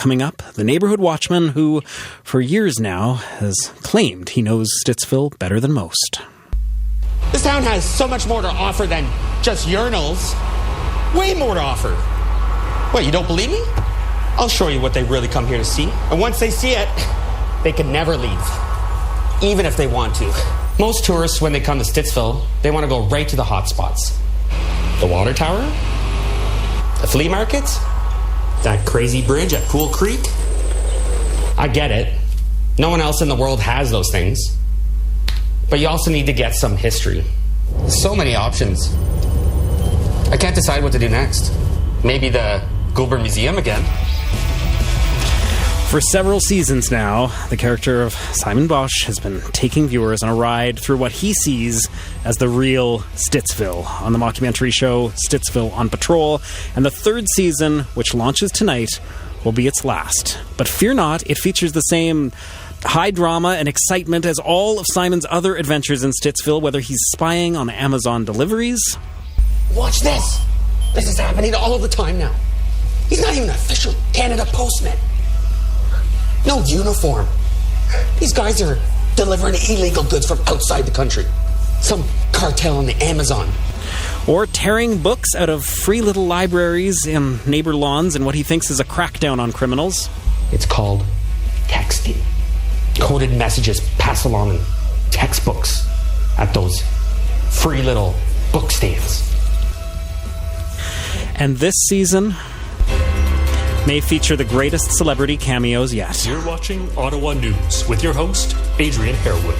coming up, the neighborhood watchman who, for years now, has claimed he knows Stittsville better than most. This town has so much more to offer than just urinals. Way more to offer. What, you don't believe me? I'll show you what they really come here to see. And once they see it, they can never leave. Even if they want to. Most tourists, when they come to Stittsville, they want to go right to the hot spots. The water tower, the flea market, that crazy bridge at Pool Creek. I get it. No one else in the world has those things. But you also need to get some history. So many options. I can't decide what to do next. Maybe the Goulburn Museum again. For several seasons now, the character of Simon Bosch has been taking viewers on a ride through what he sees as the real Stittsville on the mockumentary show Stittsville on Patrol. And the third season, which launches tonight, will be its last. But fear not, it features the same high drama and excitement as all of Simon's other adventures in Stittsville, whether he's spying on Amazon deliveries. Watch this. This is happening all the time now. He's not even an official Canada postman. No uniform. These guys are delivering illegal goods from outside the country. Some cartel on the Amazon. Or tearing books out of free little libraries in neighbor lawns in what he thinks is a crackdown on criminals. It's called texting. Coded messages passed along in textbooks at those free little book stands. And this season may feature the greatest celebrity cameos yet. You're watching Ottawa News with your host, Adrian Harewood.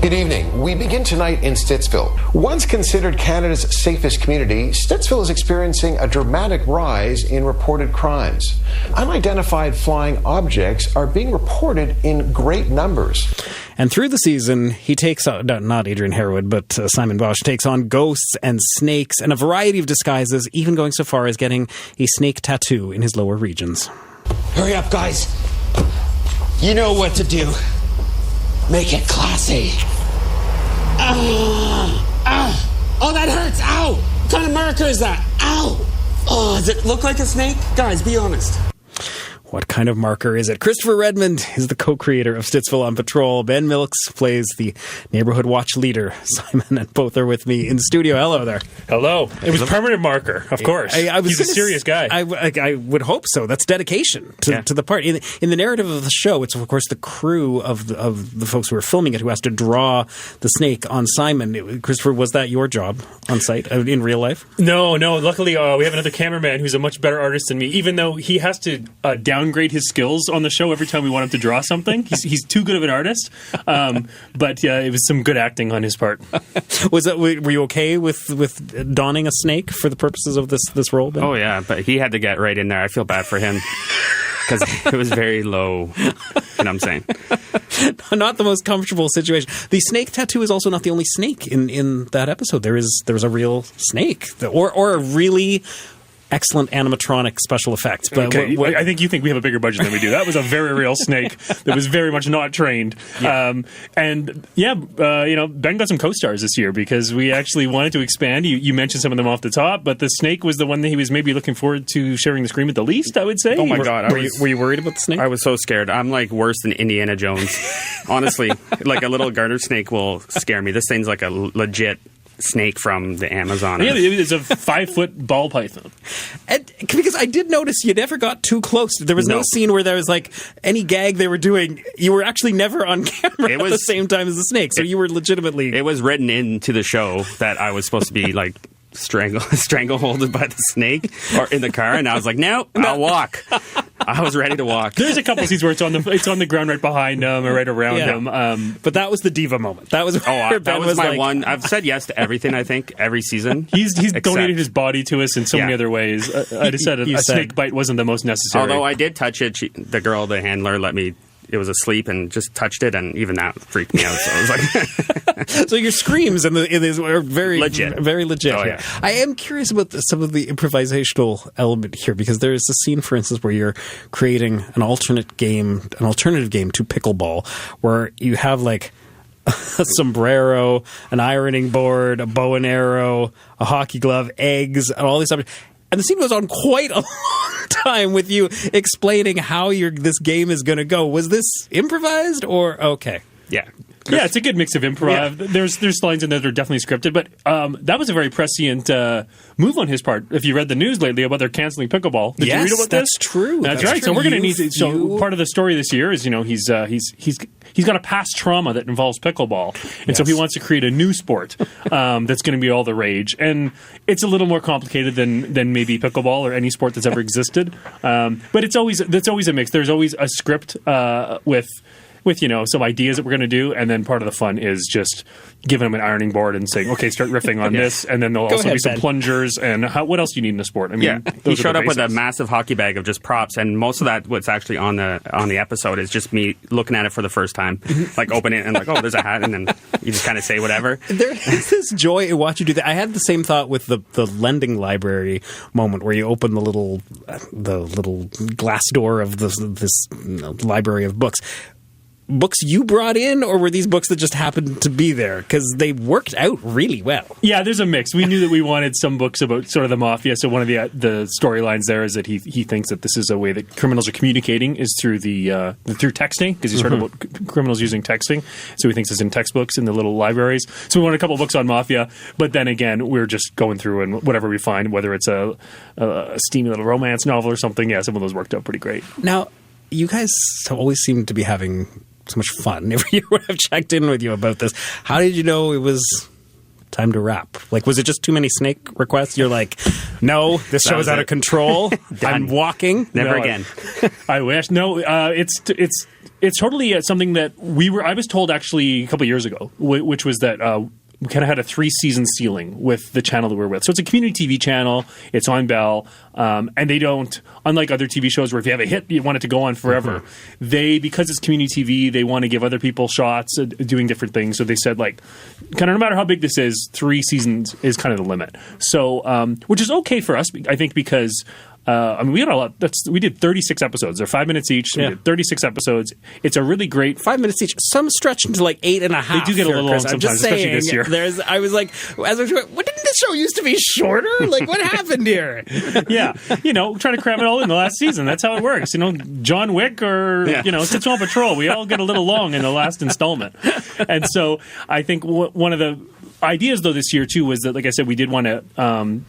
Good evening. We begin tonight in Stittsville. Once considered Canada's safest community, Stittsville is experiencing a dramatic rise in reported crimes. Unidentified flying objects are being reported in great numbers. And through the season, he takes on, not Adrian Harewood, but Simon Bosch takes on ghosts and snakes and a variety of disguises, even going so far as getting a snake tattoo in his lower regions. Hurry up, guys. You know what to do. Make it classy. Oh, that hurts. Ow. What kind of marker is that? Ow. Oh, does it look like a snake? Guys, be honest. What kind of marker is it? Christopher Redmond is the co-creator of Stittsville on Patrol. Ben Milks plays the neighborhood watch leader. Simon and both are with me in studio. Hello there. Hello. It was permanent marker, of course. He's a serious guy. I would hope so. That's dedication to the part. In the narrative of the show, it's, of course, the crew of the folks who are filming it who has to draw the snake on Simon. Christopher, was that your job on site in real life? No. Luckily, we have another cameraman who's a much better artist than me, even though he has to downgrade his skills on the show every time we want him to draw something. He's too good of an artist. But it was some good acting on his part. Were you okay with donning a snake for the purposes of this role, Ben? Oh yeah, but he had to get right in there. I feel bad for him because it was very low. You know what I'm saying? Not the most comfortable situation. The snake tattoo is also not the only snake in that episode. There was a real snake, or a really excellent animatronic special effects. But okay. I think you think we have a bigger budget than we do. That was a very real snake that was very much not trained. Yeah. Ben got some co-stars this year because we actually wanted to expand. You mentioned some of them off the top, but the snake was the one that he was maybe looking forward to sharing the screen with the least, I would say. Oh my God. Were you worried about the snake? I was so scared. I'm like worse than Indiana Jones. Honestly, like a little garter snake will scare me. This thing's like a legit snake from the Amazon. Yeah, it was a 5-foot ball python. And because I did notice you never got too close. There was no scene where there was like any gag they were doing. You were actually never on camera at the same time as the snake. So you were legitimately... It was written into the show that I was supposed to be like strangleholded by the snake or in the car, and I was like, no, I'll walk. I was ready to walk. There's a couple scenes where it's on the ground right behind him or right around him. But that was the diva moment. That was my one. I've said yes to everything. I think every season. He's donated his body to us in so many other ways. I just said a snake bite wasn't the most necessary. Although I did touch it. The handler let me. It was asleep and just touched it, and even that freaked me out. So I was like, so your screams are very legit, very legit. Oh, yeah. I am curious about some of the improvisational element here because there is a scene, for instance, where you're creating an alternative game to pickleball, where you have like a sombrero, an ironing board, a bow and arrow, a hockey glove, eggs, and all these stuff. And the scene goes on quite a long time with you explaining how this game is going to go. Was this improvised or okay? Yeah. Yeah, it's a good mix of improv. Yeah. There's lines in there that are definitely scripted, but that was a very prescient move on his part. If you read the news lately about they're canceling pickleball, did you read about that's this? true. That's right. True. So we're going to need to. So part of the story this year is he's got a past trauma that involves pickleball, and so he wants to create a new sport that's going to be all the rage, and it's a little more complicated than maybe pickleball or any sport that's ever existed. But that's always a mix. There's always a script with some ideas that we're going to do, and then part of the fun is just giving them an ironing board and saying, okay, start riffing on this, and then there'll also be some plungers, and what else do you need in a sport? I mean, he showed up with a massive hockey bag of just props, and most of that, what's actually on the episode, is just me looking at it for the first time, like open it and like, oh, there's a hat, and then you just kind of say whatever. There is this joy in watching you do that. I had the same thought with the lending library moment where you open the little glass door of this library of books. Books you brought in, or were these books that just happened to be there? Because they worked out really well. Yeah, there's a mix. We knew that we wanted some books about sort of the mafia. So one of the storylines there is that he thinks that this is a way that criminals are communicating is through through texting, because he's heard about criminals using texting. So he thinks it's in textbooks in the little libraries. So we wanted a couple of books on mafia, but then again, we're just going through and whatever we find, whether it's a steamy little romance novel or something. Yeah, some of those worked out pretty great. Now, you guys always seem to be having so much fun every year when I've checked in with you about this. How did you know it was time to wrap? Like, was it just too many snake requests? You're like, no, this show's out of control. I'm walking. Never again. I wish. No, it's totally something that I was told actually a couple of years ago, which was that we kind of had a 3-season ceiling with the channel that we're with. So it's a community TV channel. It's on Bell. And they don't, unlike other TV shows where if you have a hit, you want it to go on forever. Mm-hmm. Because it's community TV, they want to give other people shots at doing different things. So they said, like, kind of no matter how big this is, 3 seasons is kind of the limit. So, which is okay for us, I think, because we had a lot. We did 36 episodes. They're 5 minutes each. So we did 36 episodes. It's a really great 5 minutes each. Some stretch into like 8.5. They do get a little long sometimes, especially this year. I was like, as I was going, what didn't this show used to be shorter? Like, what happened here? Yeah, trying to cram it all in the last season. That's how it works. John Wick or Stittsville Patrol. We all get a little long in the last installment, and so I think one of the ideas though this year too was that, like I said, we did want to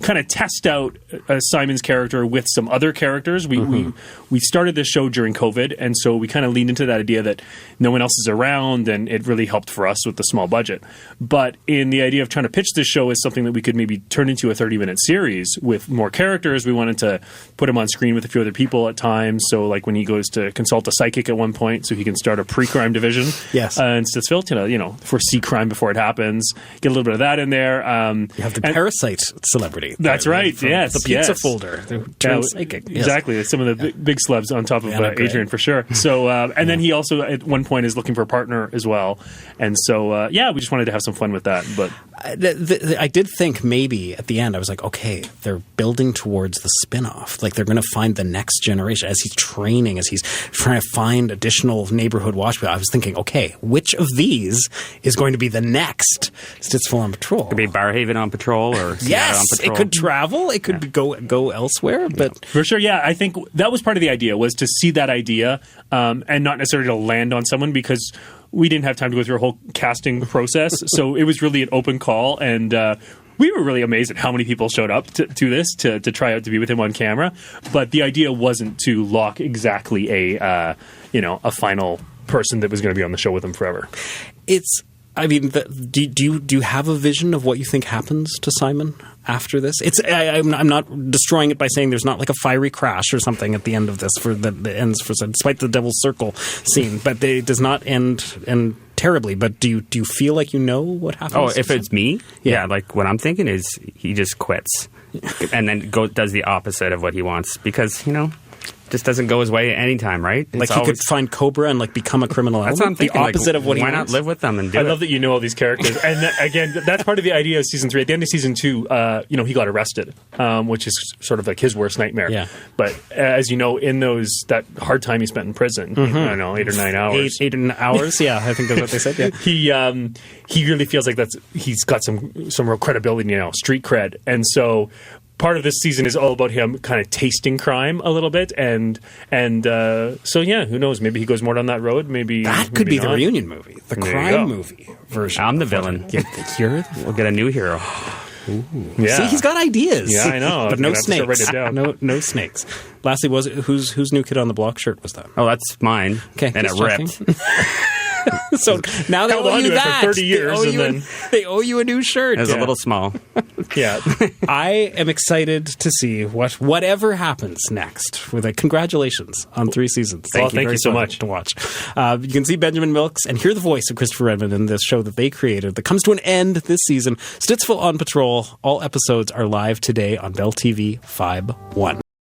kind of test out Simon's character with some other characters. We started this show during COVID, and so we kind of leaned into that idea that no one else is around, and it really helped for us with the small budget. But in the idea of trying to pitch this show as something that we could maybe turn into a 30-minute series with more characters, we wanted to put him on screen with a few other people at times. So like when he goes to consult a psychic at one point so he can start a pre-crime division in Stittsville to foresee crime before it happens. Get a little bit of that in there. You have the Parasite celebrity. That's right. Yes. The pizza folder. Psychic. Exactly. Some of the big celebs on top of Adrian for sure. So, and then he also at one point is looking for a partner as well. And so, we just wanted to have some fun with that. But I did think maybe at the end, I was like, okay, they're building towards the spinoff. Like they're going to find the next generation as he's training, as he's trying to find additional neighborhood watch people. I was thinking, okay, which of these is going to be the next Stittsville on Patrol? Could be Barhaven on Patrol or Seattle on Patrol. It could travel. It could go elsewhere. But for sure, yeah, I think that was part of the idea, was to see that idea and not necessarily to land on someone, because we didn't have time to go through a whole casting process. So it was really an open call, and we were really amazed at how many people showed up to this to try out to be with him on camera. But the idea wasn't to lock exactly a final person that was going to be on the show with him forever. Do you have a vision of what you think happens to Simon after this? I'm not destroying it by saying there's not like a fiery crash or something at the end of this that ends despite the Devil's Circle scene, but it does not end terribly. But do you feel like you know what happens? Oh, if it's me, like what I'm thinking is he just quits and then does the opposite of what he wants, because just doesn't go his way anytime, right? Like he could find Cobra and like become a criminal element. That's what I'm thinking. The opposite of what he wants. Why not live with them and do it? I love that you know all these characters. And again, that's part of the idea of season 3. At the end of season 2, he got arrested, which is sort of like his worst nightmare. Yeah. But as you know, in that hard time he spent in prison, I don't know, 8 or 9 hours. 8 hours, yeah, I think that's what they said. Yeah. He really feels like he's got some real credibility, street cred, and so part of this season is all about him kind of tasting crime a little bit, and so yeah, who knows? Maybe he goes more down that road. Maybe that could be the reunion movie, the crime movie version. I'm the villain. We'll get a new hero. Ooh. Yeah. See, he's got ideas. Yeah, I know. But no snakes. Write it down. No snakes. Lastly, whose new Kid on the Block shirt was that? Oh, that's mine. Okay, and it ripped. So now they Held owe on you to it for that. 30 years, they owe you a new shirt. It was a little small. Yeah. I am excited to see whatever happens next. With congratulations on 3 seasons. Thank you so much to watch. You can see Benjamin Milks and hear the voice of Christopher Redmond in this show that they created that comes to an end this season. Stittsville on Patrol. All episodes are live today on Bell TV Fibe 1.